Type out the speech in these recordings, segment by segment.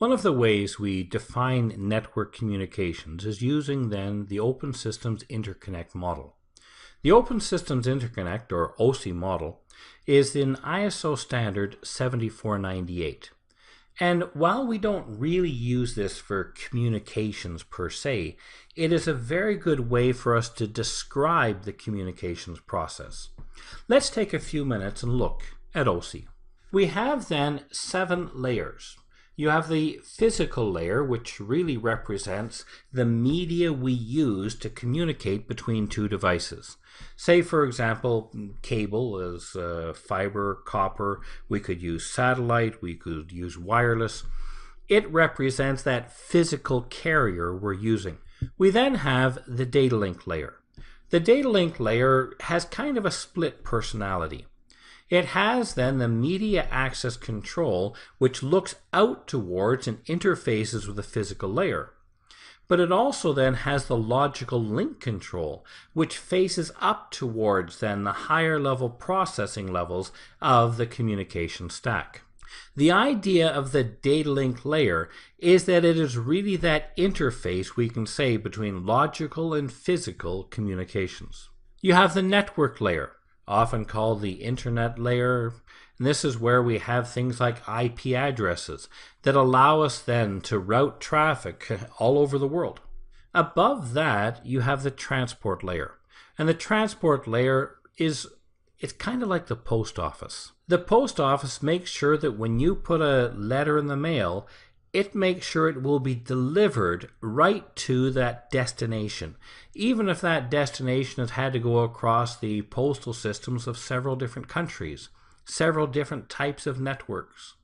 One of the ways we define network communications is using then the Open Systems Interconnect model. The Open Systems Interconnect, or OSI model, is in ISO standard 7498. And while we don't really use this for communications per se, it is a very good way for us to describe the communications process. Let's take a few minutes and look at OSI. We have then 7 layers. You have the physical layer, which really represents the media we use to communicate between two devices. Say, for example, cable is fiber, copper. We could use satellite. We could use wireless. It represents that physical carrier we're using. We then have the data link layer. The data link layer has kind of a split personality. It has then the media access control, which looks out towards and interfaces with the physical layer. But it also then has the logical link control, which faces up towards then the higher level processing levels of the communication stack. The idea of the data link layer is that it is really that interface, we can say, between logical and physical communications. You have the network layer, often called the internet layer, and this is where we have things like IP addresses that allow us then to route traffic all over the world. Above that, you have the transport layer, and the transport layer it's kind of like the post office. The post office makes sure that when you put a letter in the mail, it makes sure it will be delivered right to that destination, even if that destination has had to go across the postal systems of several different countries, several different types of networks.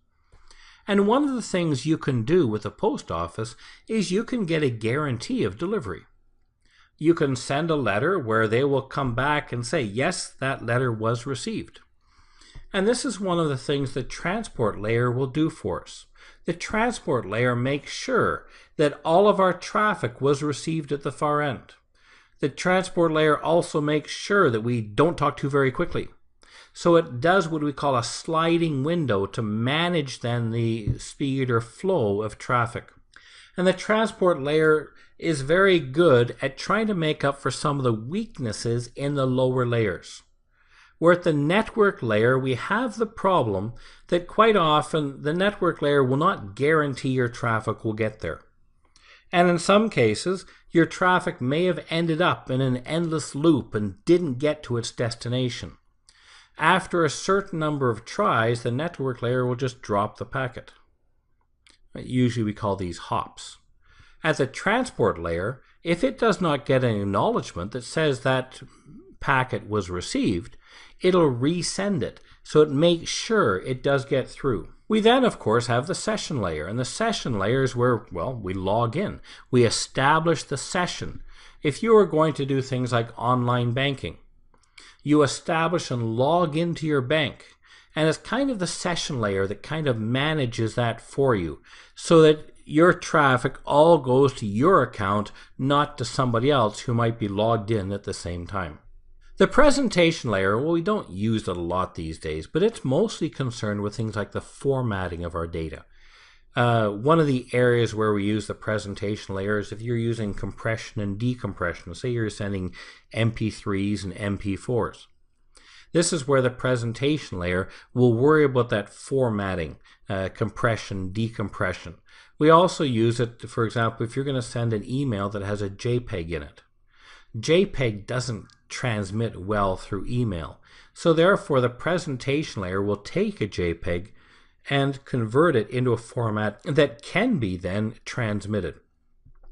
And one of the things you can do with the post office is you can get a guarantee of delivery. You can send a letter where they will come back and say, yes, that letter was received. And this is one of the things the transport layer will do for us. The transport layer makes sure that all of our traffic was received at the far end. The transport layer also makes sure that we don't talk too very quickly. So it does what we call a sliding window to manage then the speed or flow of traffic. And the transport layer is very good at trying to make up for some of the weaknesses in the lower layers. Where at the network layer, we have the problem that quite often the network layer will not guarantee your traffic will get there. And in some cases, your traffic may have ended up in an endless loop and didn't get to its destination. After a certain number of tries, the network layer will just drop the packet. Usually we call these hops. At the transport layer, if it does not get an acknowledgement that says that packet was received, it'll resend it, so it makes sure it does get through. We then, of course, have the session layer, and the session layer is where, we log in. We establish the session. If you are going to do things like online banking, you establish and log into your bank, and it's kind of the session layer that kind of manages that for you, so that your traffic all goes to your account, not to somebody else who might be logged in at the same time. The presentation layer, we don't use it a lot these days, but it's mostly concerned with things like the formatting of our data. One of the areas where we use the presentation layer is if you're using compression and decompression. Say you're sending MP3s and MP4s. This is where the presentation layer will worry about that formatting, compression, decompression. We also use it, for example, if you're going to send an email that has a JPEG in it. JPEG doesn't transmit well through email. So therefore, the presentation layer will take a JPEG and convert it into a format that can be then transmitted.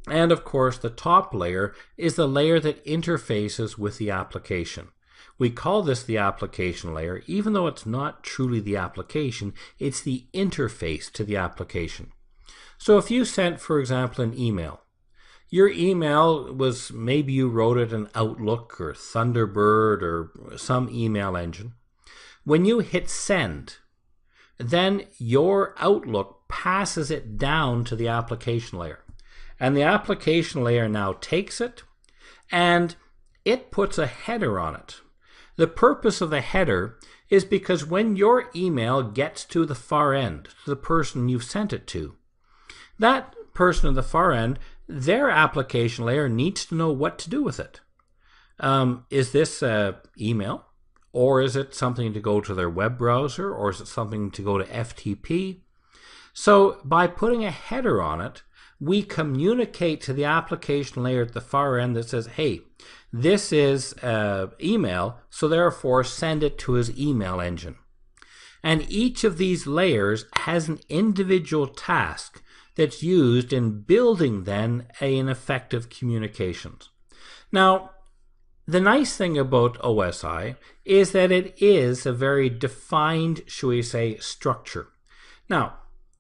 And of course, the top layer is the layer that interfaces with the application. We call this the application layer, even though it's not truly the application, it's the interface to the application. So if you sent, for example, an email, your email was, maybe you wrote it in Outlook or Thunderbird or some email engine. When you hit send, then your Outlook passes it down to the application layer. And the application layer now takes it and it puts a header on it. The purpose of the header is because when your email gets to the far end, to the person you've sent it to, That person at the far end, their application layer needs to know what to do with it. Is this email? Or is it something to go to their web browser? Or is it something to go to FTP? So by putting a header on it, we communicate to the application layer at the far end that says, hey, this is email, so therefore send it to his email engine. And each of these layers has an individual task that's used in building then an effective communications. Now, the nice thing about OSI is that it is a very defined, shall we say, structure. Now,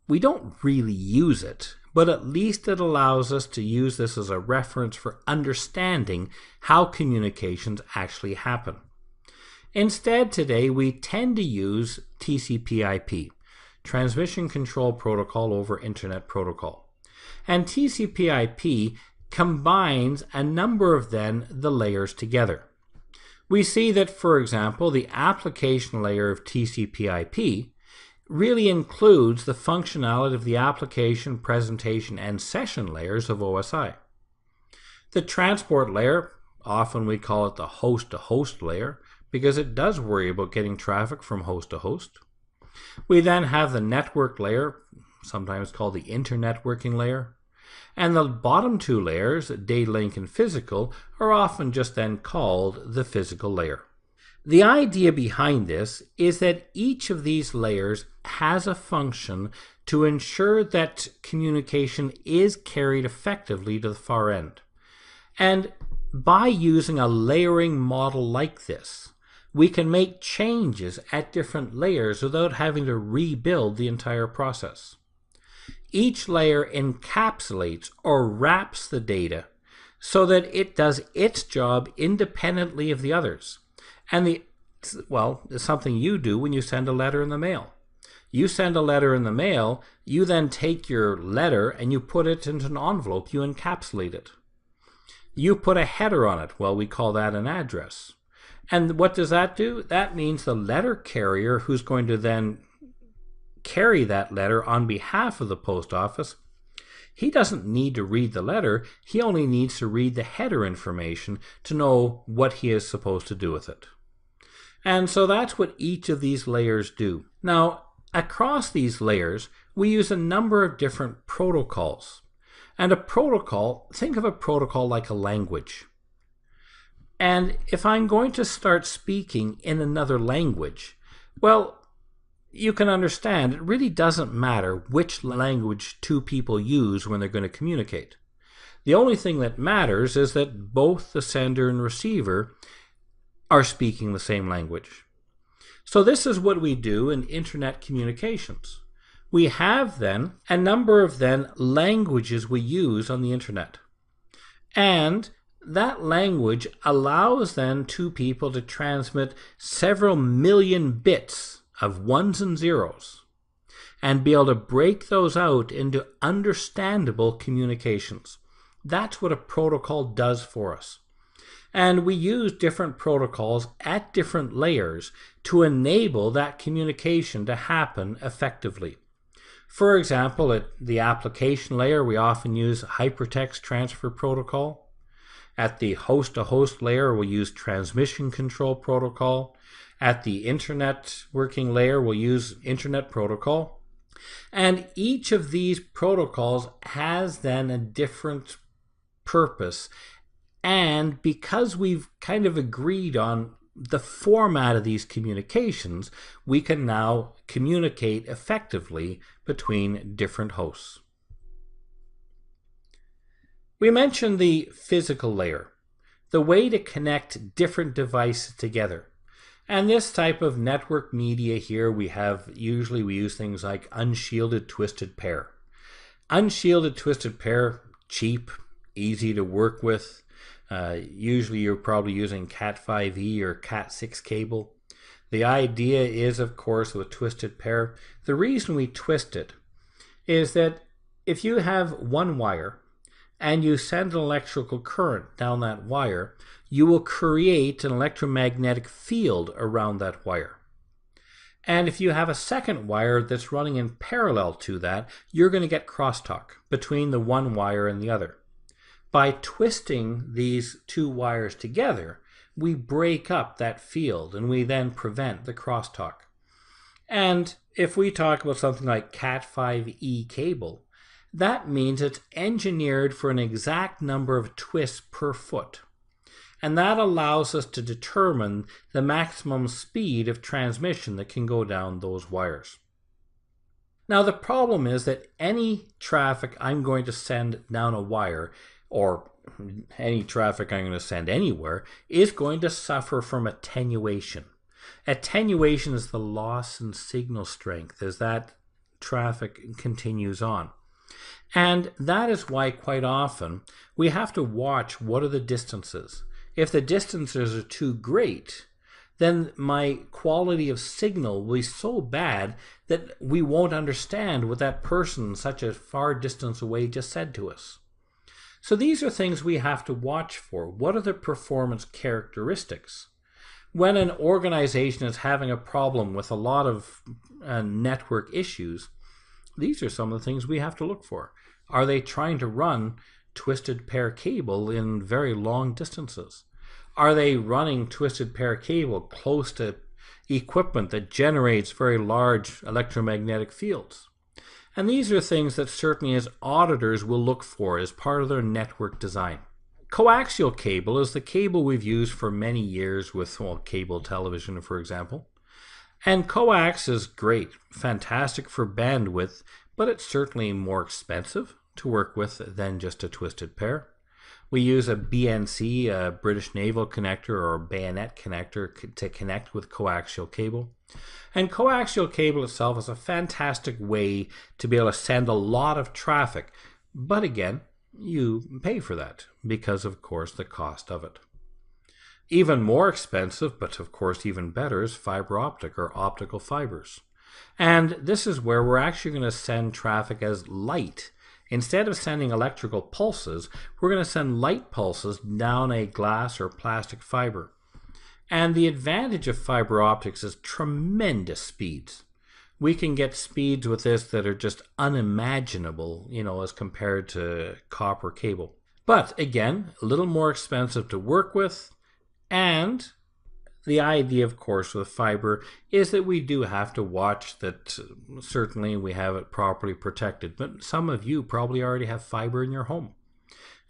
we don't really use it, but at least it allows us to use this as a reference for understanding how communications actually happen. Instead, today, we tend to use TCP/IP, Transmission Control Protocol over Internet Protocol. And TCP/IP combines a number of then the layers together. We see that, for example, the application layer of TCP/IP really includes the functionality of the application, presentation, and session layers of OSI. The transport layer, often we call it the host-to-host layer, because it does worry about getting traffic from host to host. We then have the network layer, sometimes called the internetworking layer. And the bottom two layers, data link and physical, are often just then called the physical layer. The idea behind this is that each of these layers has a function to ensure that communication is carried effectively to the far end. And by using a layering model like this, we can make changes at different layers without having to rebuild the entire process. Each layer encapsulates or wraps the data so that it does its job independently of the others. And it's something you do when you send a letter in the mail. You send a letter in the mail, you then take your letter and you put it into an envelope, you encapsulate it. You put a header on it, well, we call that an address. And what does that do? That means the letter carrier who's going to then carry that letter on behalf of the post office, he doesn't need to read the letter, he only needs to read the header information to know what he is supposed to do with it. And so that's what each of these layers do. Now, across these layers, we use a number of different protocols. And a protocol, think of a protocol like a language. And if I'm going to start speaking in another language, well, you can understand it really doesn't matter which language two people use when they're going to communicate. The only thing that matters is that both the sender and receiver are speaking the same language. So this is what we do in internet communications. We have then a number of languages we use on the internet. And that language allows then two people to transmit several million bits of ones and zeros and be able to break those out into understandable communications. That's what a protocol does for us. And we use different protocols at different layers to enable that communication to happen effectively. For example, at the application layer, we often use Hypertext Transfer Protocol. At the host-to-host layer, we'll use Transmission Control Protocol. At the Internet working layer, we'll use Internet Protocol. And each of these protocols has then a different purpose. And because we've kind of agreed on the format of these communications, we can now communicate effectively between different hosts. We mentioned the physical layer, the way to connect different devices together. And this type of network media here, we use things like unshielded twisted pair. Unshielded twisted pair, cheap, easy to work with. Usually you're probably using Cat5e or Cat6 cable. The idea is, of course, with twisted pair, the reason we twist it is that if you have one wire and you send an electrical current down that wire, you will create an electromagnetic field around that wire. And if you have a second wire that's running in parallel to that, you're going to get crosstalk between the one wire and the other. By twisting these two wires together, we break up that field and we then prevent the crosstalk. And if we talk about something like Cat5e cable, that means it's engineered for an exact number of twists per foot. And that allows us to determine the maximum speed of transmission that can go down those wires. Now the problem is that any traffic I'm going to send down a wire, or any traffic I'm going to send anywhere, is going to suffer from attenuation. Attenuation is the loss in signal strength as that traffic continues on. And that is why quite often we have to watch what are the distances. If the distances are too great, then my quality of signal will be so bad that we won't understand what that person such a far distance away just said to us. So these are things we have to watch for. What are the performance characteristics? When an organization is having a problem with a lot of network issues, these are some of the things we have to look for. Are they trying to run twisted pair cable in very long distances? Are they running twisted pair cable close to equipment that generates very large electromagnetic fields? And these are things that certainly as auditors will look for as part of their network design. Coaxial cable is the cable we've used for many years with cable television, for example. And coax is great, fantastic for bandwidth, but it's certainly more expensive to work with than just a twisted pair. We use a BNC, a British Naval connector, or a bayonet connector to connect with coaxial cable. And coaxial cable itself is a fantastic way to be able to send a lot of traffic. But again, you pay for that because, of course, the cost of it. Even more expensive, but of course even better, is fiber optic or optical fibers. And this is where we're actually going to send traffic as light. Instead of sending electrical pulses, we're going to send light pulses down a glass or plastic fiber. And the advantage of fiber optics is tremendous speeds. We can get speeds with this that are just unimaginable, as compared to copper cable. But again, a little more expensive to work with. And the idea, of course, with fiber is that we do have to watch that certainly we have it properly protected. But some of you probably already have fiber in your home.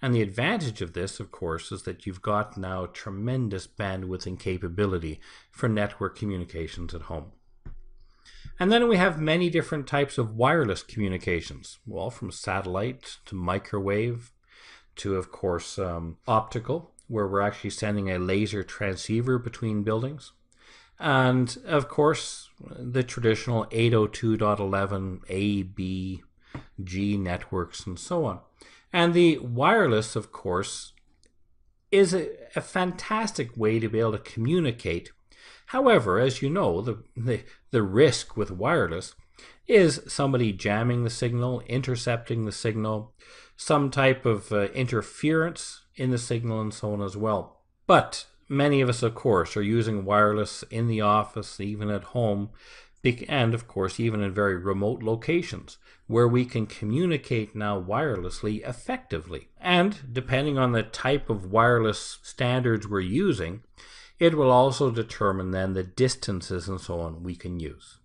And the advantage of this, of course, is that you've got now tremendous bandwidth and capability for network communications at home. And then we have many different types of wireless communications. Well, from satellite to microwave to, of course, optical, where we're actually sending a laser transceiver between buildings. And, of course, the traditional 802.11 A, B, G networks and so on. And the wireless, of course, is a fantastic way to be able to communicate. However, as you know, the risk with wireless is somebody jamming the signal, intercepting the signal, some type of interference in the signal and so on as well. But many of us, of course, are using wireless in the office, even at home, and of course even in very remote locations where we can communicate now wirelessly effectively. And depending on the type of wireless standards we're using, it will also determine then the distances and so on we can use.